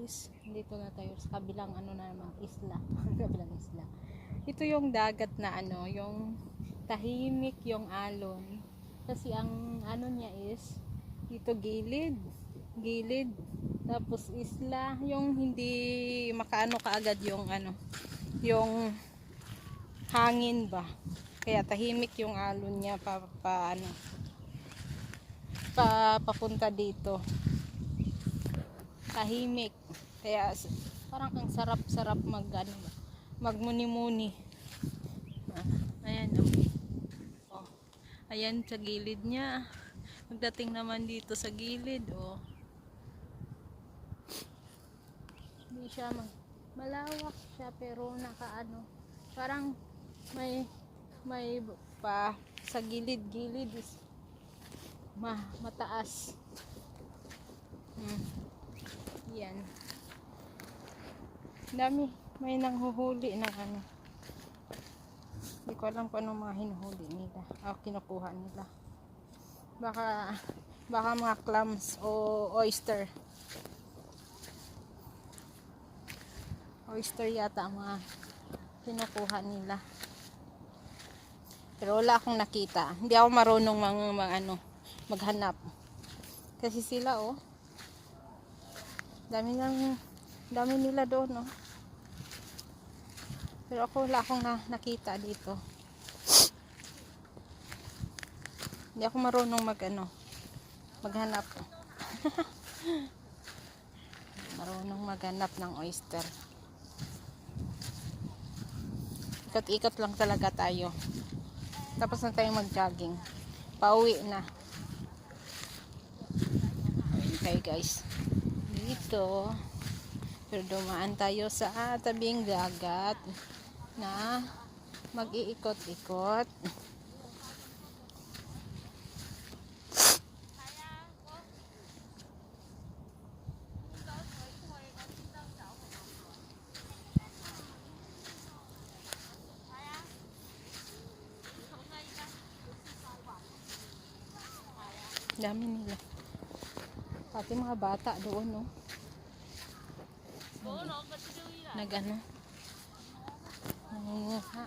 guys, dito na tayo sa kabilang ano na naman, isla. Kabilang isla. Ito yung dagat na ano, yung tahimik yung alon. Kasi ang ano niya is dito gilid. Gilid. Tapos isla, yung hindi makaano kaagad yung ano, yung hangin ba. Kaya tahimik yung alon niya papunta dito. Tahimik. Kaya parang ang sarap-sarap magmuni-muni. Ayan oh. Oh. Ayan sa gilid niya. Pagdating naman dito sa gilid, oh. Hindi siya malawak siya pero nakaano. Parang may pa sa gilid-gilid is mataas. Yan. Dami. May nanghuhuli ng ano. Hindi ko alam kung anong mga hinuhuli nila. Kinukuha nila. Baka mga clams o oyster. Oyster yata ang mga kinukuha nila. Pero wala akong nakita. Hindi ako marunong maghanap. Kasi sila dami nila doon pero ako wala akong nakita dito. Hindi ako marunong maghanap. Marunong maghanap ng oyster. Ikot-ikot lang talaga tayo. Tapos na tayong mag-jogging. Pauwi na. Okay guys. Dito. Pero dumaan tayo sa tabing dagat na mag-iikot-ikot. Dami nila. Pati mga bata doon, no? Nag-ano? Nangunguha.